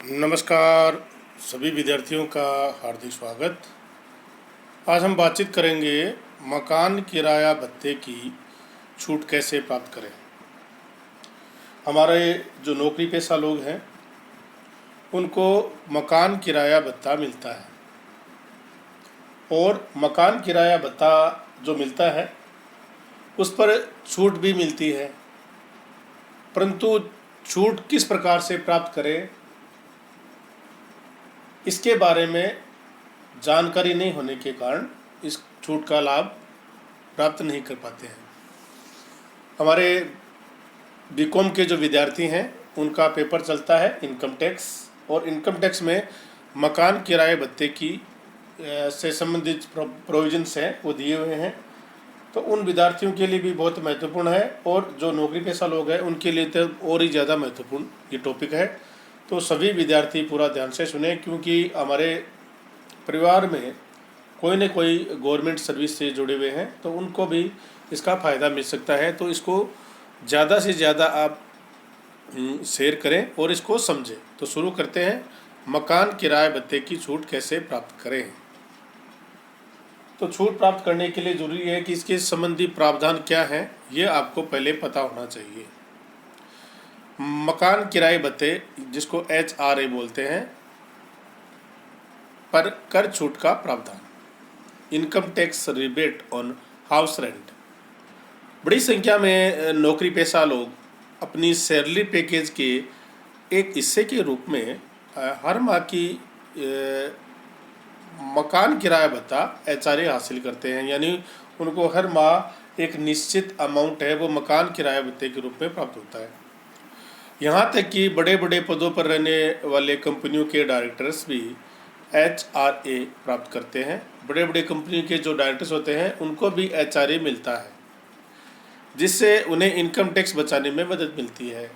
नमस्कार सभी विद्यार्थियों का हार्दिक स्वागत। आज हम बातचीत करेंगे मकान किराया भत्ते की छूट कैसे प्राप्त करें। हमारे जो नौकरी पेशा लोग हैं उनको मकान किराया भत्ता मिलता है और मकान किराया भत्ता जो मिलता है उस पर छूट भी मिलती है, परंतु छूट किस प्रकार से प्राप्त करें इसके बारे में जानकारी नहीं होने के कारण इस छूट का लाभ प्राप्त नहीं कर पाते हैं। हमारे बीकॉम के जो विद्यार्थी हैं उनका पेपर चलता है इनकम टैक्स, और इनकम टैक्स में मकान किराए भत्ते की से संबंधित प्रोविजंस हैं वो दिए हुए हैं, तो उन विद्यार्थियों के लिए भी बहुत महत्वपूर्ण है और जो नौकरी पेशा लोग हैं उनके लिए तो और ही ज़्यादा महत्वपूर्ण ये टॉपिक है। तो सभी विद्यार्थी पूरा ध्यान से सुने, क्योंकि हमारे परिवार में कोई न कोई गवर्नमेंट सर्विस से जुड़े हुए हैं तो उनको भी इसका फ़ायदा मिल सकता है। तो इसको ज़्यादा से ज़्यादा आप शेयर करें और इसको समझें। तो शुरू करते हैं, मकान किराए भत्ते की छूट कैसे प्राप्त करें। तो छूट प्राप्त करने के लिए ज़रूरी है कि इसके संबंधी प्रावधान क्या हैं ये आपको पहले पता होना चाहिए। मकान किराए भत्ते जिसको HRA बोलते हैं पर कर छूट का प्रावधान, income tax rebate on house rent. बड़ी संख्या में नौकरी पेशा लोग अपनी सैलरी पैकेज के एक हिस्से के रूप में हर माह की मकान किराया भत्ता HRA हासिल करते हैं, यानी उनको हर माह एक निश्चित अमाउंट है वो मकान किराया भत्ते के रूप में प्राप्त होता है। यहाँ तक कि बड़े बड़े पदों पर रहने वाले कंपनियों के डायरेक्टर्स भी HRA प्राप्त करते हैं। बड़े बड़े कंपनी के जो डायरेक्टर्स होते हैं उनको भी HRA मिलता है, जिससे उन्हें इनकम टैक्स बचाने में मदद मिलती है।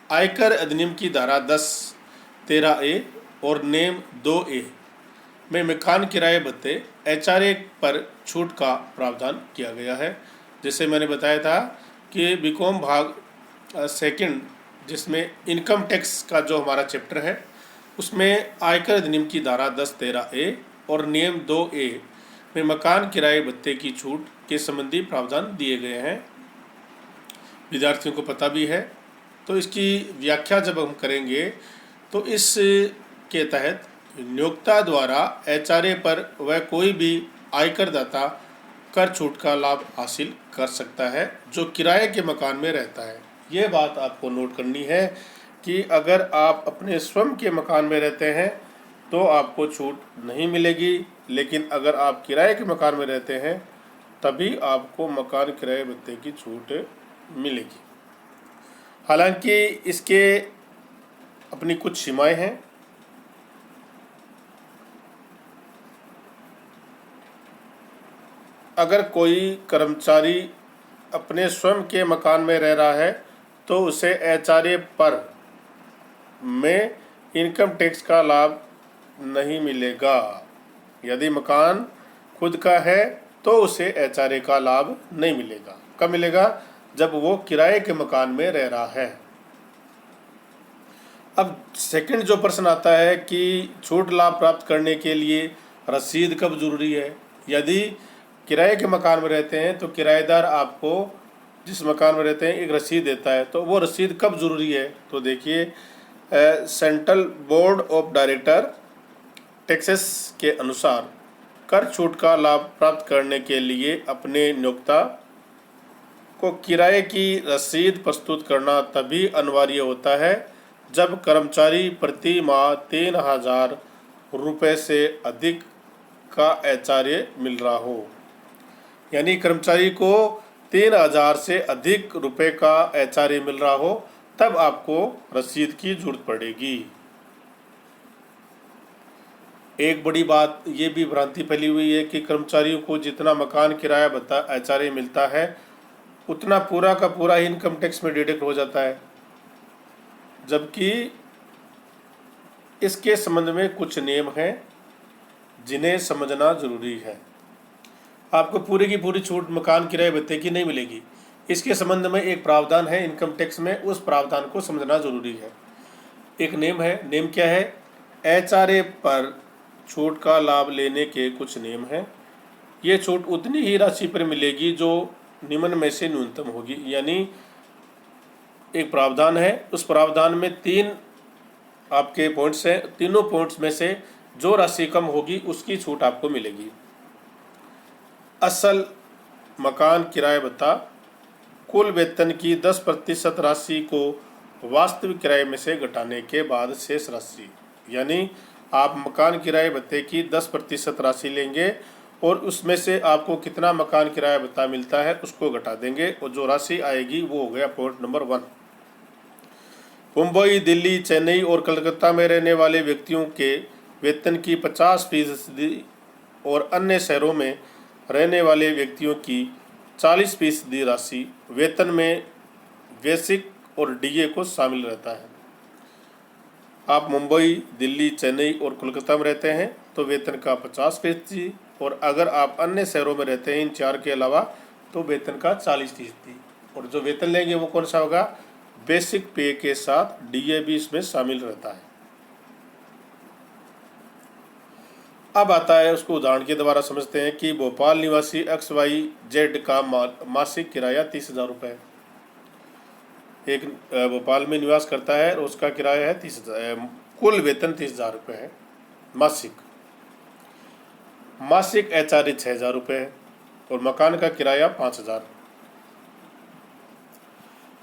आयकर अधिनियम की धारा 10(13)A और नेम 2A में मकान किराए भत्ते HRA पर छूट का प्रावधान किया गया है। जैसे मैंने बताया था कि बीकॉम भाग सेकंड जिसमें इनकम टैक्स का जो हमारा चैप्टर है उसमें आयकर अधिनियम की धारा 10(13)A और नियम 2A में मकान किराए भत्ते की छूट के संबंधी प्रावधान दिए गए हैं। विद्यार्थियों को पता भी है, तो इसकी व्याख्या जब हम करेंगे तो इस के तहत नियोक्ता द्वारा HRA पर वह कोई भी आयकरदाता कर छूट का लाभ हासिल कर सकता है जो किराए के मकान में रहता है। ये बात आपको नोट करनी है कि अगर आप अपने स्वयं के मकान में रहते हैं तो आपको छूट नहीं मिलेगी, लेकिन अगर आप किराए के मकान में रहते हैं तभी आपको मकान किराए भत्ते की छूट मिलेगी। हालांकि इसके अपनी कुछ सीमाएं हैं। अगर कोई कर्मचारी अपने स्वयं के मकान में रह रहा है तो उसे HRA पर में इनकम टैक्स का लाभ नहीं मिलेगा। यदि मकान खुद का है तो उसे HRA का लाभ नहीं मिलेगा। कब मिलेगा? जब वो किराए के मकान में रह रहा है। अब सेकंड जो प्रश्न आता है कि छूट लाभ प्राप्त करने के लिए रसीद कब जरूरी है। यदि किराए के मकान में रहते हैं तो किराएदार आपको जिस मकान में रहते हैं एक रसीद देता है, तो वो रसीद कब ज़रूरी है? तो देखिए, central board of director taxes के अनुसार कर छूट का लाभ प्राप्त करने के लिए अपने नियोक्ता को किराए की रसीद प्रस्तुत करना तभी अनिवार्य होता है जब कर्मचारी प्रति माह 3,000 रुपये से अधिक का HRA मिल रहा हो। यानी कर्मचारी को 3,000 से अधिक रुपए का HRA मिल रहा हो तब आपको रसीद की जरूरत पड़ेगी। एक बड़ी बात ये भी भ्रांति फैली हुई है कि कर्मचारियों को जितना मकान किराया भत्ता HRA मिलता है उतना पूरा का पूरा इनकम टैक्स में डिडक्ट हो जाता है, जबकि इसके संबंध में कुछ नियम हैं जिन्हें समझना जरूरी है। आपको पूरी की पूरी छूट मकान किराए भत्ते की नहीं मिलेगी। इसके संबंध में एक प्रावधान है इनकम टैक्स में, उस प्रावधान को समझना जरूरी है। एक नियम है। नियम क्या है? HRA पर छूट का लाभ लेने के कुछ नियम हैं। ये छूट उतनी ही राशि पर मिलेगी जो निम्न में से न्यूनतम होगी। यानी एक प्रावधान है, उस प्रावधान में 3 आपके पॉइंट्स हैं, तीनों पॉइंट्स में से जो राशि कम होगी उसकी छूट आपको मिलेगी। असल मकान किराया भत्ता कुल वेतन की 10% राशि को वास्तविक किराए में से घटाने के बाद शेष राशि, यानी आप मकान किराए भत्ते की 10% राशि लेंगे और उसमें से आपको कितना मकान किराया भत्ता मिलता है उसको घटा देंगे और जो राशि आएगी वो हो गया पॉइंट नंबर 1। मुंबई, दिल्ली, चेन्नई और कलकत्ता में रहने वाले व्यक्तियों के वेतन की 50% और अन्य शहरों में रहने वाले व्यक्तियों की 40% राशि वेतन में बेसिक और डीए को शामिल रहता है। आप मुंबई, दिल्ली, चेन्नई और कोलकाता में रहते हैं तो वेतन का 50%, और अगर आप अन्य शहरों में रहते हैं इन 4 के अलावा तो वेतन का 40%। और जो वेतन लेंगे वो कौन सा होगा? बेसिक पे के साथ डीए भी इसमें शामिल रहता है। अब आता है उसको उदाहरण के द्वारा समझते हैं कि भोपाल निवासी XYZ का मासिक किराया 30,000 रुपये। एक भोपाल में निवास करता है और उसका किराया है 30,000, कुल वेतन 30,000 रुपये है मासिक। मासिक HRA 6,000 रुपये है और मकान का किराया 5,000।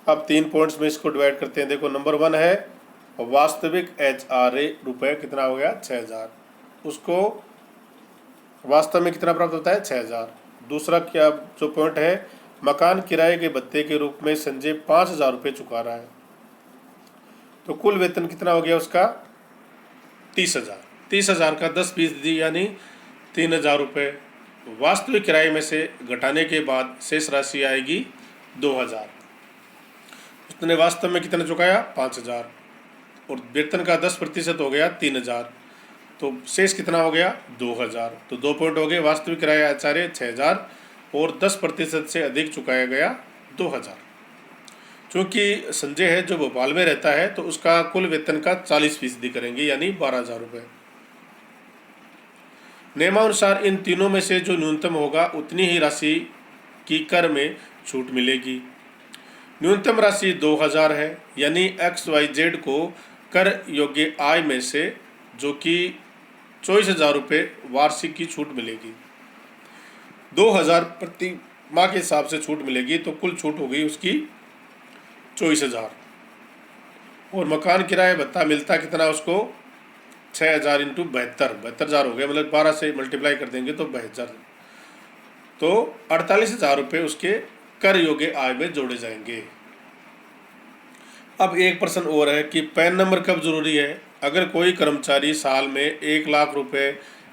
अब 3 पॉइंट्स में इसको डिवाइड करते हैं। देखो, नंबर 1 है वास्तविक HRA रुपये कितना हो गया? 6,000। उसको वास्तव में कितना प्राप्त होता है? 6,000। दूसरा क्या जो पॉइंट है, मकान किराए के भत्ते के रूप में संजय 5,000 रुपये चुका रहा है, तो कुल वेतन कितना हो गया उसका? 30,000। 30,000 का 10% यानी 3,000 रुपये वास्तविक किराए में से घटाने के बाद शेष राशि आएगी 2,000। उसने वास्तव में कितना चुकाया? 5,000 और वेतन का 10% हो गया 3,000, तो शेष कितना हो गया? 2,000। तो 2 पॉइंट हो गए, वास्तविक किराया HRA 6,000 और 10% से अधिक चुकाया गया 2,000। क्योंकि संजय है जो भोपाल में रहता है तो उसका कुल वेतन का 40% करेंगे यानी 12,000 रुपये। नियमानुसार इन तीनों में से जो न्यूनतम होगा उतनी ही राशि की कर में छूट मिलेगी। न्यूनतम राशि 2,000 है, यानी XYZ को कर योग्य आय में से जो कि 24,000 रुपये वार्षिक की छूट मिलेगी। 2,000 प्रति माह के हिसाब से छूट मिलेगी तो कुल छूट हो गई उसकी 24,000। और मकान किराया भत्ता मिलता कितना उसको? 6,000 इंटू 72,000 हो गया, मतलब 12 से मल्टीप्लाई कर देंगे तो 72,000, तो 48,000 रुपये उसके कर योग्य आय में जोड़े जाएंगे। अब एक प्रश्न और है कि पैन नंबर कब जरूरी है? अगर कोई कर्मचारी साल में 1 लाख रुपए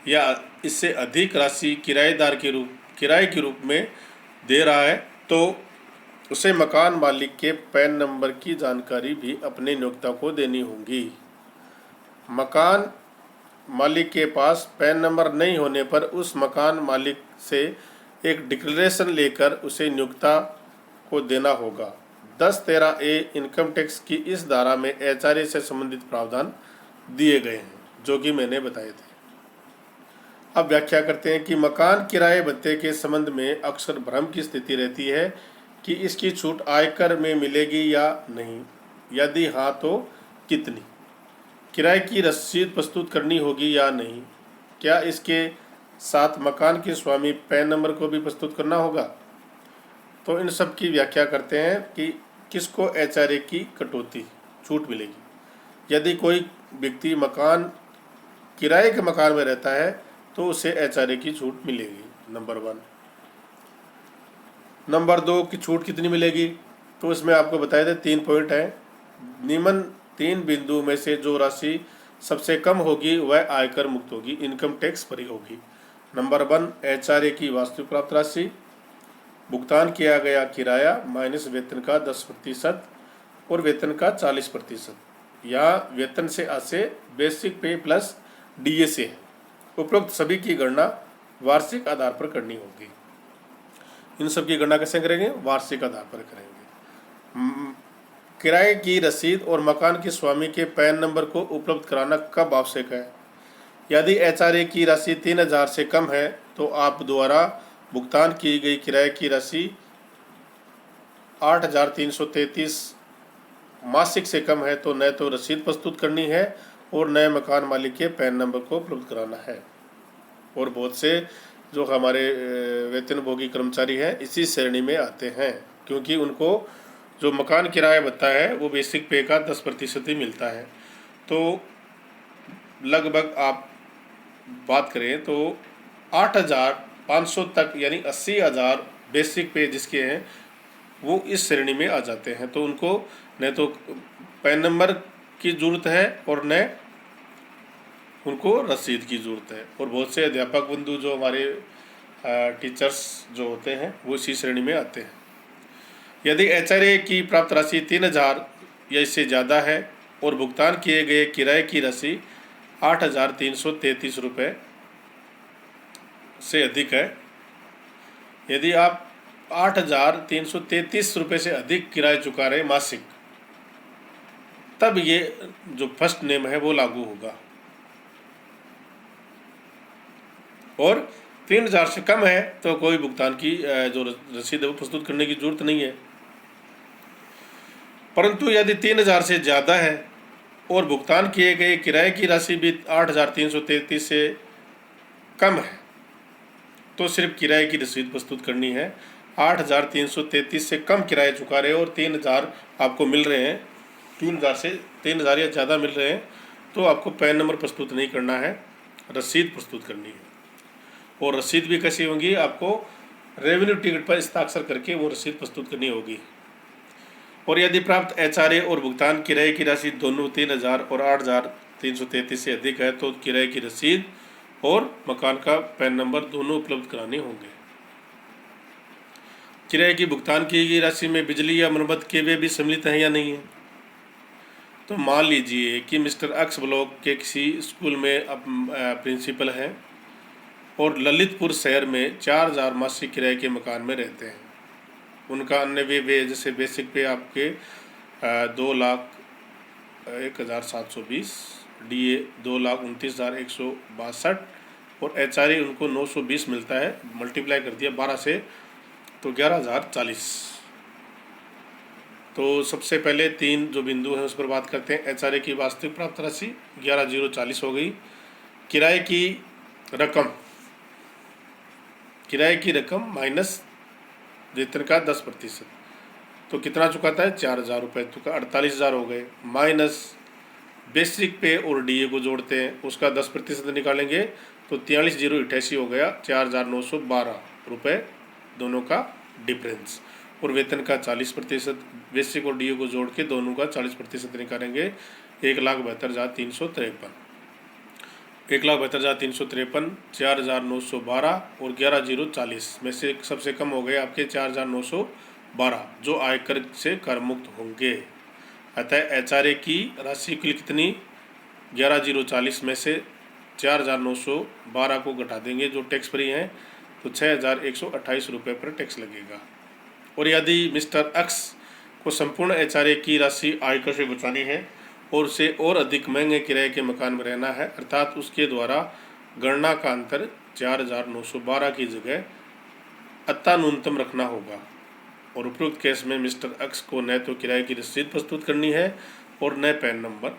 या इससे अधिक राशि किराए के रूप में दे रहा है तो उसे मकान मालिक के पैन नंबर की जानकारी भी अपने नियोक्ता को देनी होगी। मकान मालिक के पास पैन नंबर नहीं होने पर उस मकान मालिक से एक डिक्लेरेशन लेकर उसे नियोक्ता को देना होगा। 10(13)A इनकम टैक्स की इस धारा में HRA से संबंधित प्रावधान दिए गए हैं जो कि मैंने बताए थे। अब व्याख्या करते हैं कि मकान किराए भत्ते के संबंध में अक्सर भ्रम की स्थिति रहती है कि इसकी छूट आयकर में मिलेगी या नहीं, यदि हाँ तो कितनी, किराए की रसीद प्रस्तुत करनी होगी या नहीं, क्या इसके साथ मकान के स्वामी पैन नंबर को भी प्रस्तुत करना होगा। तो इन सब की व्याख्या करते हैं कि किसको HRA की कटौती छूट मिलेगी। यदि कोई व्यक्ति किराए के मकान में रहता है तो उसे HRA की छूट मिलेगी, नंबर 1। नंबर 2 की छूट कितनी मिलेगी? तो इसमें आपको बताए थे 3 पॉइंट हैं। निम्न 3 बिंदु में से जो राशि सबसे कम होगी वह आयकर मुक्त होगी, इनकम टैक्स फ्री होगी। नंबर 1 HRA की वास्तविक प्राप्त राशि, भुगतान किया गया किराया माइनस वेतन का 10% और वेतन का 40%, या वेतन से आसे बेसिक पे प्लस DA से है। उपरोक्त सभी की गणना वार्षिक आधार पर करनी होगी। इन सब की गणना कैसे करेंगे? वार्षिक आधार पर करेंगे। किराए की रसीद और मकान के स्वामी के पैन नंबर को उपलब्ध कराना कब आवश्यक है? यदि एचआरए की राशि 3000 से कम है तो आप द्वारा भुगतान की गई किराए की राशि 8333 मासिक से कम है तो न तो रसीद प्रस्तुत करनी है और न मकान मालिक के पैन नंबर को उपलब्ध कराना है। और बहुत से जो हमारे वेतनभोगी कर्मचारी हैं इसी श्रेणी में आते हैं, क्योंकि उनको जो मकान किराया भत्ता है वो बेसिक पे का 10% ही मिलता है। तो लगभग आप बात करें तो 8500 तक यानी 80,000 बेसिक पे जिसके हैं वो इस श्रेणी में आ जाते हैं। तो उनको न तो पैन नंबर की ज़रूरत है और न उनको रसीद की ज़रूरत है। और बहुत से अध्यापक बंधु जो हमारे टीचर्स जो होते हैं वो इसी श्रेणी में आते हैं। यदि एचआरए की प्राप्त राशि 3000 या इससे ज़्यादा है और भुगतान किए गए किराए की राशि 8333 रुपये से अधिक है, यदि आप 8333 रुपये से अधिक किराया चुका रहे मासिक, तब ये जो फर्स्ट नेम है वो लागू होगा। और 3000 से कम है तो कोई भुगतान की जो रसीद है वो प्रस्तुत करने की जरूरत नहीं है। परंतु यदि 3000 से ज़्यादा है और भुगतान किए गए किराए की राशि भी 8333 से कम है तो सिर्फ किराए की रसीद प्रस्तुत करनी है। 8333 से कम किराया चुका रहे और 3000 आपको मिल रहे हैं, 3000 या ज़्यादा मिल रहे हैं तो आपको पैन नंबर प्रस्तुत नहीं करना है, रसीद प्रस्तुत करनी है। और रसीद भी कैसी होंगी? आपको रेवेन्यू टिकट पर हस्ताक्षर करके वो रसीद प्रस्तुत करनी होगी। और यदि प्राप्त एचआरए और भुगतान किराए की राशि दोनों 3000 और 8333 से अधिक है तो किराए की रसीद और मकान का पैन नंबर दोनों उपलब्ध कराने होंगे। किराए की भुगतान की गई राशि में बिजली या मरम्मत के वे भी सम्मिलित हैं या नहीं है? तो मान लीजिए कि मिस्टर एक्स ब्लॉक के किसी स्कूल में अब प्रिंसिपल हैं और ललितपुर शहर में 4000 मासिक किराए के मकान में रहते हैं। उनका अन्य वे जैसे बेसिक पे आपके 2,01,720, DA 2,29,162 और एचआरए उनको 920 मिलता है। मल्टीप्लाई कर दिया 12 से तो 11,040। तो सबसे पहले 3 जो बिंदु हैं उस पर बात करते हैं। एचआरए की वास्तविक प्राप्त राशि 11,040 हो गई। किराए की रकम माइनस वेतन का 10%, तो कितना चुकाता है? 4,000 रुपये, तो 48,000 हो गए। माइनस बेसिक पे और DA को जोड़ते हैं, उसका 10% निकालेंगे तो 43,088 हो गया। 4,912 रुपये दोनों का डिफरेंस। और वेतन का 40%, बेसिक और DA को जोड़ के दोनों का 40% निकालेंगे। 1,72,353, 1,72,353, 4,912 और 11,040 में से सबसे कम हो गए आपके 4,912 जो आयकर से कर मुक्त होंगे। अतः एचआरए की राशि कुल कितनी? 11,040 में से 4,912 को घटा देंगे जो टैक्स फ्री हैं तो 6,128 रुपये पर टैक्स लगेगा। और यदि मिस्टर एक्स को संपूर्ण एचआरए की राशि आयकर से बचानी है और उसे और अधिक महंगे किराए के मकान में रहना है, अर्थात उसके द्वारा गणना का अंतर 4,912 की जगह अतः न्यूनतम रखना होगा। और उपयुक्त केस में मिस्टर एक्स को न तो किराए की रसीद प्रस्तुत करनी है और न पैन नंबर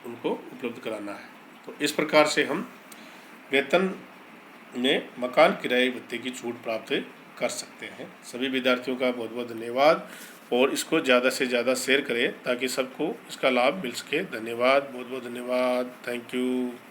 उनको उपलब्ध कराना है। तो इस प्रकार से हम वेतन में मकान किराए भत्ते की छूट प्राप्त कर सकते हैं। सभी विद्यार्थियों का बहुत बहुत धन्यवाद और इसको ज़्यादा से ज़्यादा शेयर करें ताकि सबको इसका लाभ मिल सके। धन्यवाद, बहुत बहुत धन्यवाद, थैंक यू।